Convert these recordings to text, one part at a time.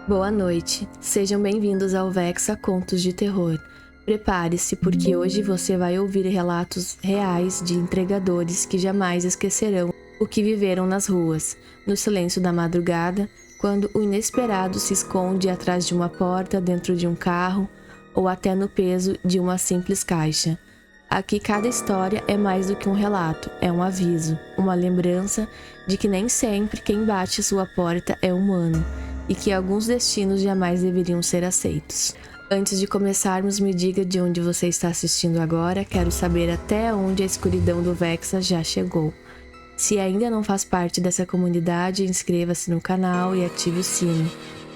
Boa noite, sejam bem-vindos ao Vexa Contos de Terror. Prepare-se porque hoje você vai ouvir relatos reais de entregadores que jamais esquecerão o que viveram nas ruas, no silêncio da madrugada, quando o inesperado se esconde atrás de uma porta, dentro de um carro ou até no peso de uma simples caixa. Aqui cada história é mais do que um relato, é um aviso, uma lembrança de que nem sempre quem bate sua porta é humano e que alguns destinos jamais deveriam ser aceitos. Antes de começarmos, me diga de onde você está assistindo agora, quero saber até onde a escuridão do Vexa já chegou. Se ainda não faz parte dessa comunidade, inscreva-se no canal e ative o sino.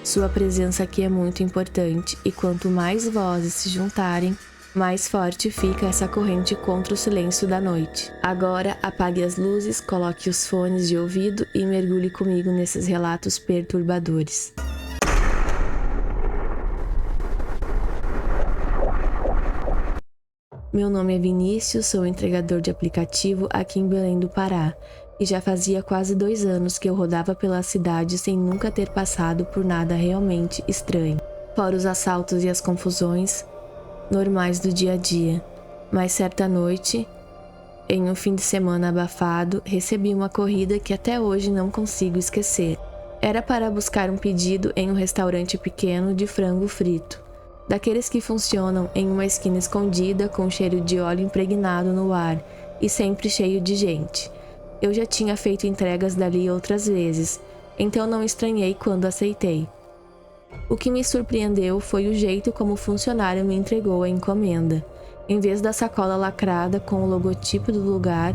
Sua presença aqui é muito importante e quanto mais vozes se juntarem, mais forte fica essa corrente contra o silêncio da noite. Agora, apague as luzes, coloque os fones de ouvido e mergulhe comigo nesses relatos perturbadores. Meu nome é Vinícius, sou entregador de aplicativo aqui em Belém do Pará. E já fazia quase 2 anos que eu rodava pela cidade sem nunca ter passado por nada realmente estranho. Fora os assaltos e as confusões normais do dia a dia. Mas certa noite, em um fim de semana abafado, recebi uma corrida que até hoje não consigo esquecer. Era para buscar um pedido em um restaurante pequeno de frango frito, daqueles que funcionam em uma esquina escondida com cheiro de óleo impregnado no ar e sempre cheio de gente. Eu já tinha feito entregas dali outras vezes, então não estranhei quando aceitei. O que me surpreendeu foi o jeito como o funcionário me entregou a encomenda. Em vez da sacola lacrada com o logotipo do lugar,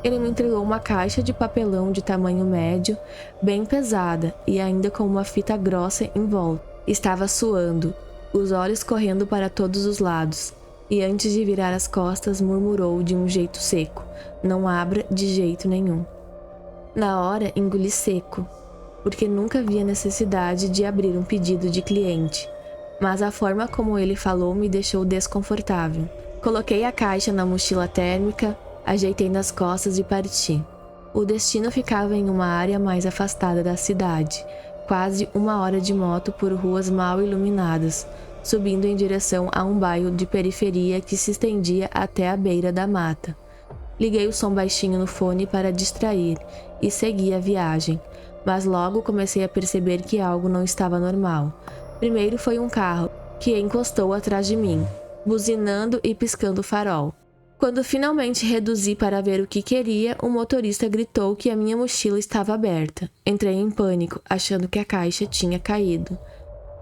ele me entregou uma caixa de papelão de tamanho médio, bem pesada e ainda com uma fita grossa em volta. Estava suando, os olhos correndo para todos os lados, e antes de virar as costas murmurou de um jeito seco: "Não abra de jeito nenhum." Na hora engoli seco, porque nunca havia necessidade de abrir um pedido de cliente, mas a forma como ele falou me deixou desconfortável. Coloquei a caixa na mochila térmica, ajeitei nas costas e parti. O destino ficava em uma área mais afastada da cidade, quase 1 hora de moto por ruas mal iluminadas, subindo em direção a um bairro de periferia que se estendia até a beira da mata. Liguei o som baixinho no fone para distrair e segui a viagem, mas logo comecei a perceber que algo não estava normal. Primeiro foi um carro que encostou atrás de mim, buzinando e piscando o farol. Quando finalmente reduzi para ver o que queria, o motorista gritou que a minha mochila estava aberta. Entrei em pânico, achando que a caixa tinha caído.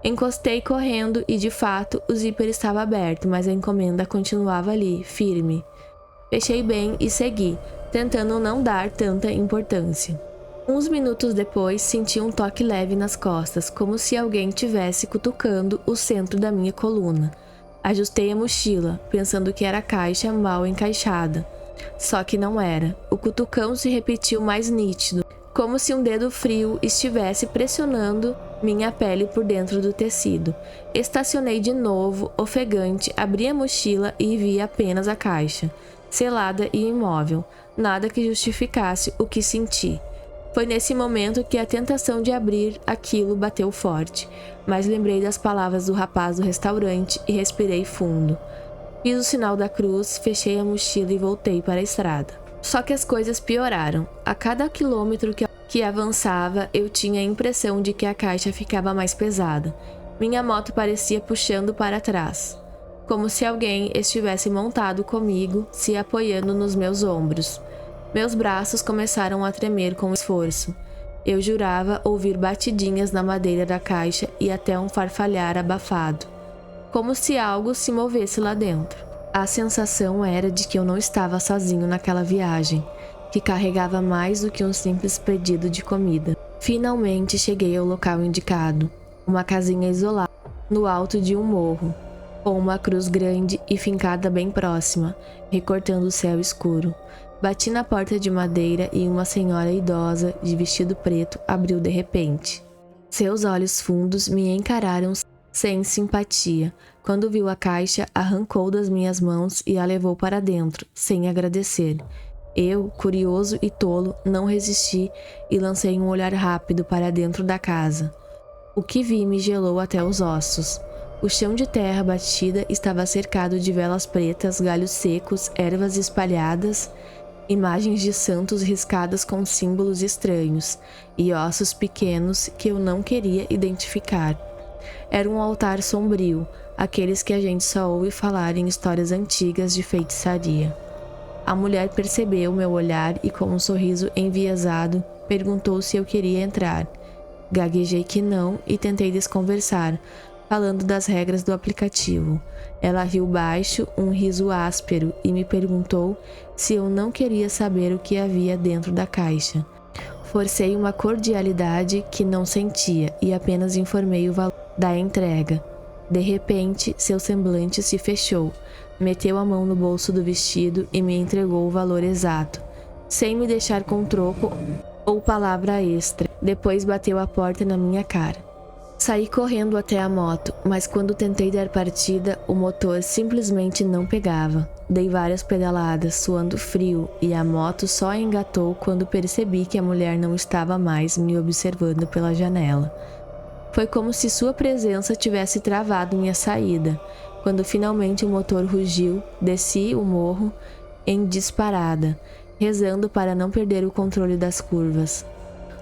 Encostei correndo e, de fato, o zíper estava aberto, mas a encomenda continuava ali, firme. Fechei bem e segui, tentando não dar tanta importância. Uns minutos depois, senti um toque leve nas costas, como se alguém tivesse cutucando o centro da minha coluna. Ajustei a mochila, pensando que era a caixa mal encaixada. Só que não era. O cutucão se repetiu mais nítido, como se um dedo frio estivesse pressionando minha pele por dentro do tecido. Estacionei de novo, ofegante, abri a mochila e vi apenas a caixa, selada e imóvel, nada que justificasse o que senti. Foi nesse momento que a tentação de abrir aquilo bateu forte, mas lembrei das palavras do rapaz do restaurante e respirei fundo. Fiz o sinal da cruz, fechei a mochila e voltei para a estrada. Só que as coisas pioraram. A cada quilômetro que avançava, eu tinha a impressão de que a caixa ficava mais pesada. Minha moto parecia puxando para trás, como se alguém estivesse montado comigo, se apoiando nos meus ombros. Meus braços começaram a tremer com esforço. Eu jurava ouvir batidinhas na madeira da caixa e até um farfalhar abafado, como se algo se movesse lá dentro. A sensação era de que eu não estava sozinho naquela viagem, que carregava mais do que um simples pedido de comida. Finalmente cheguei ao local indicado, uma casinha isolada, no alto de um morro, com uma cruz grande e fincada bem próxima, recortando o céu escuro. Bati na porta de madeira e uma senhora idosa, de vestido preto, abriu de repente. Seus olhos fundos me encararam sem simpatia. Quando viu a caixa, arrancou das minhas mãos e a levou para dentro, sem agradecer. Eu, curioso e tolo, não resisti e lancei um olhar rápido para dentro da casa. O que vi me gelou até os ossos. O chão de terra batida estava cercado de velas pretas, galhos secos, ervas espalhadas, imagens de santos riscadas com símbolos estranhos e ossos pequenos que eu não queria identificar. Era um altar sombrio, aqueles que a gente só ouve falar em histórias antigas de feitiçaria. A mulher percebeu meu olhar e, com um sorriso enviesado, perguntou se eu queria entrar. Gaguejei que não e tentei desconversar, falando das regras do aplicativo. Ela riu baixo, um riso áspero, e me perguntou se eu não queria saber o que havia dentro da caixa. Forcei uma cordialidade que não sentia e apenas informei o valor da entrega. De repente, seu semblante se fechou, meteu a mão no bolso do vestido e me entregou o valor exato, sem me deixar com troco ou palavra extra. Depois bateu a porta na minha cara. Saí correndo até a moto, mas quando tentei dar partida, o motor simplesmente não pegava. Dei várias pedaladas, suando frio, e a moto só engatou quando percebi que a mulher não estava mais me observando pela janela. Foi como se sua presença tivesse travado minha saída. Quando finalmente o motor rugiu, desci o morro em disparada, rezando para não perder o controle das curvas.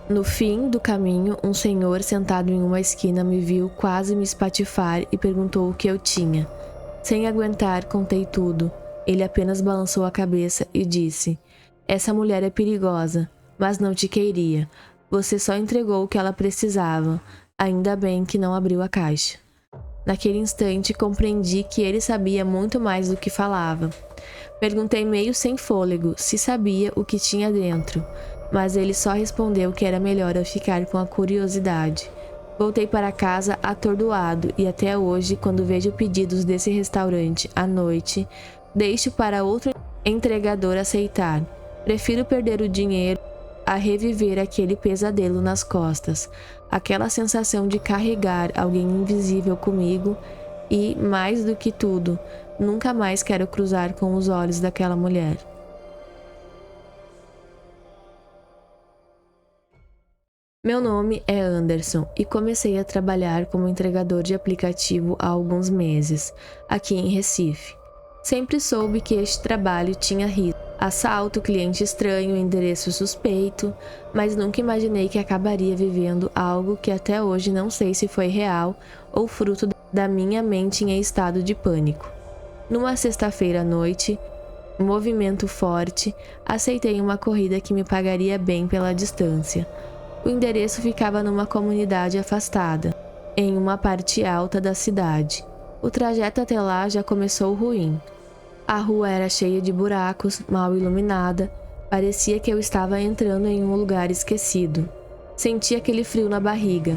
No fim do caminho, um senhor sentado em uma esquina me viu quase me espatifar e perguntou o que eu tinha. Sem aguentar, contei tudo. Ele apenas balançou a cabeça e disse: "Essa mulher é perigosa, mas não te queria. Você só entregou o que ela precisava. Ainda bem que não abriu a caixa." Naquele instante, compreendi que ele sabia muito mais do que falava. Perguntei meio sem fôlego se sabia o que tinha dentro, mas ele só respondeu que era melhor eu ficar com a curiosidade. Voltei para casa atordoado e até hoje, quando vejo pedidos desse restaurante à noite, deixo para outro entregador aceitar. Prefiro perder o dinheiro a reviver aquele pesadelo nas costas, aquela sensação de carregar alguém invisível comigo e, mais do que tudo, nunca mais quero cruzar com os olhos daquela mulher. Meu nome é Anderson e comecei a trabalhar como entregador de aplicativo há alguns meses, aqui em Recife. Sempre soube que este trabalho tinha risco. Assalto, cliente estranho, endereço suspeito, mas nunca imaginei que acabaria vivendo algo que até hoje não sei se foi real ou fruto da minha mente em estado de pânico. Numa sexta-feira à noite, movimento forte, aceitei uma corrida que me pagaria bem pela distância. O endereço ficava numa comunidade afastada, em uma parte alta da cidade. O trajeto até lá já começou ruim. A rua era cheia de buracos, mal iluminada, parecia que eu estava entrando em um lugar esquecido. Senti aquele frio na barriga,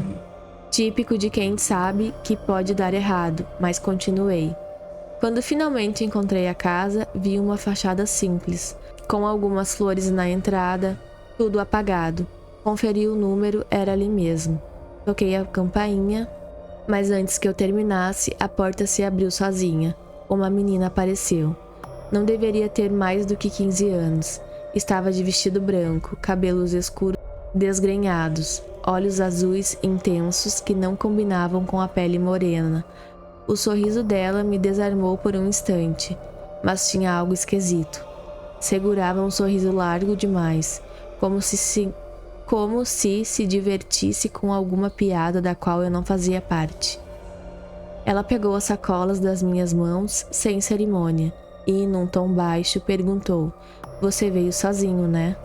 típico de quem sabe que pode dar errado, mas continuei. Quando finalmente encontrei a casa, vi uma fachada simples, com algumas flores na entrada, tudo apagado. Conferi o número, era ali mesmo. Toquei a campainha, mas antes que eu terminasse, a porta se abriu sozinha. Uma menina apareceu. Não deveria ter mais do que 15 anos. Estava de vestido branco, cabelos escuros desgrenhados, olhos azuis intensos que não combinavam com a pele morena. O sorriso dela me desarmou por um instante, mas tinha algo esquisito. Segurava um sorriso largo demais, como se se divertisse com alguma piada da qual eu não fazia parte. Ela pegou as sacolas das minhas mãos sem cerimônia e, num tom baixo, perguntou: "Você veio sozinho, né?"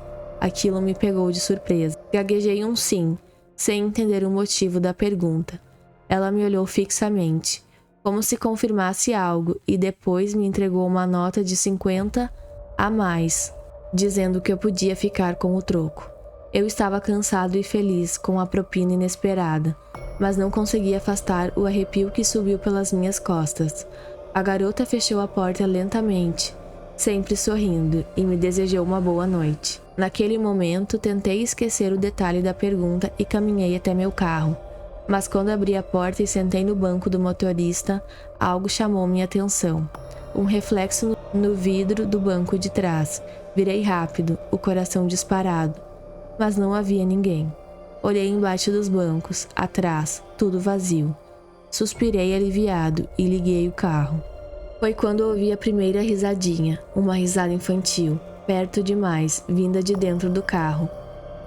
Aquilo me pegou de surpresa. Gaguejei um sim, sem entender o motivo da pergunta. Ela me olhou fixamente, como se confirmasse algo, e depois me entregou uma nota de 50 a mais, dizendo que eu podia ficar com o troco. Eu estava cansado e feliz com a propina inesperada, mas não consegui afastar o arrepio que subiu pelas minhas costas. A garota fechou a porta lentamente, sempre sorrindo, e me desejou uma boa noite. Naquele momento, tentei esquecer o detalhe da pergunta e caminhei até meu carro. Mas quando abri a porta e sentei no banco do motorista, algo chamou minha atenção. Um reflexo no vidro do banco de trás. Virei rápido, o coração disparado. Mas não havia ninguém. Olhei embaixo dos bancos, atrás, tudo vazio. Suspirei aliviado e liguei o carro. Foi quando ouvi a primeira risadinha, uma risada infantil, perto demais, vinda de dentro do carro.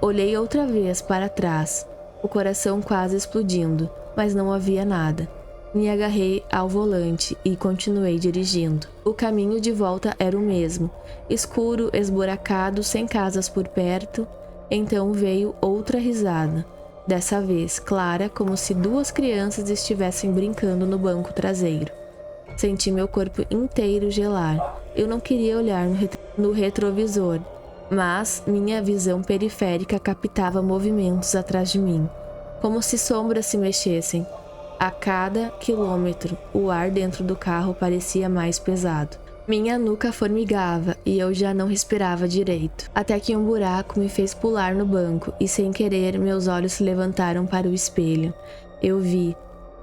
Olhei outra vez para trás, o coração quase explodindo, mas não havia nada. Me agarrei ao volante e continuei dirigindo. O caminho de volta era o mesmo, escuro, esburacado, sem casas por perto. Então veio outra risada, dessa vez clara, como se duas crianças estivessem brincando no banco traseiro. Senti meu corpo inteiro gelar. Eu não queria olhar no retrovisor, mas minha visão periférica captava movimentos atrás de mim, como se sombras se mexessem. A cada quilômetro, o ar dentro do carro parecia mais pesado. Minha nuca formigava e eu já não respirava direito. Até que um buraco me fez pular no banco e, sem querer, meus olhos se levantaram para o espelho. Eu vi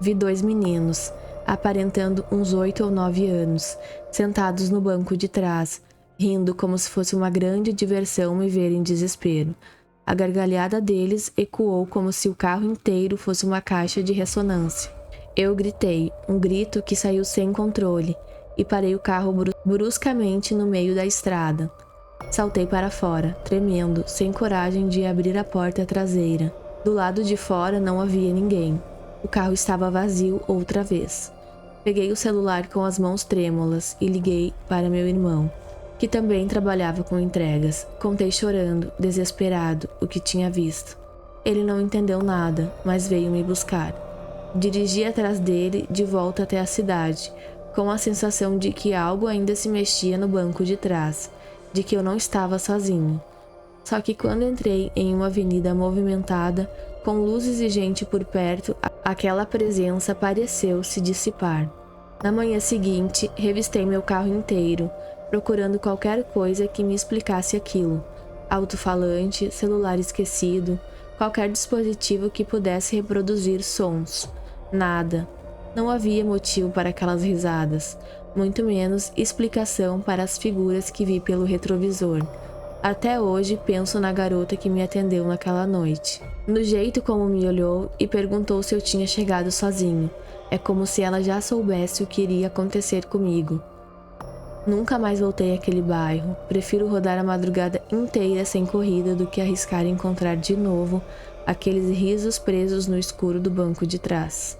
2 meninos, aparentando uns 8 ou 9 anos, sentados no banco de trás, rindo como se fosse uma grande diversão me ver em desespero. A gargalhada deles ecoou como se o carro inteiro fosse uma caixa de ressonância. Eu gritei, um grito que saiu sem controle, e parei o carro bruscamente no meio da estrada. Saltei para fora, tremendo, sem coragem de abrir a porta traseira. Do lado de fora não havia ninguém. O carro estava vazio outra vez. Peguei o celular com as mãos trêmulas e liguei para meu irmão, que também trabalhava com entregas. Contei chorando, desesperado, o que tinha visto. Ele não entendeu nada, mas veio me buscar. Dirigi atrás dele de volta até a cidade, com a sensação de que algo ainda se mexia no banco de trás, de que eu não estava sozinho. Só que quando entrei em uma avenida movimentada, com luzes e gente por perto, aquela presença pareceu se dissipar. Na manhã seguinte, revistei meu carro inteiro, procurando qualquer coisa que me explicasse aquilo. Alto-falante, celular esquecido, qualquer dispositivo que pudesse reproduzir sons. Nada. Não havia motivo para aquelas risadas, muito menos explicação para as figuras que vi pelo retrovisor. Até hoje penso na garota que me atendeu naquela noite, no jeito como me olhou e perguntou se eu tinha chegado sozinho. É como se ela já soubesse o que iria acontecer comigo. Nunca mais voltei àquele bairro. Prefiro rodar a madrugada inteira sem corrida do que arriscar encontrar de novo aqueles risos presos no escuro do banco de trás.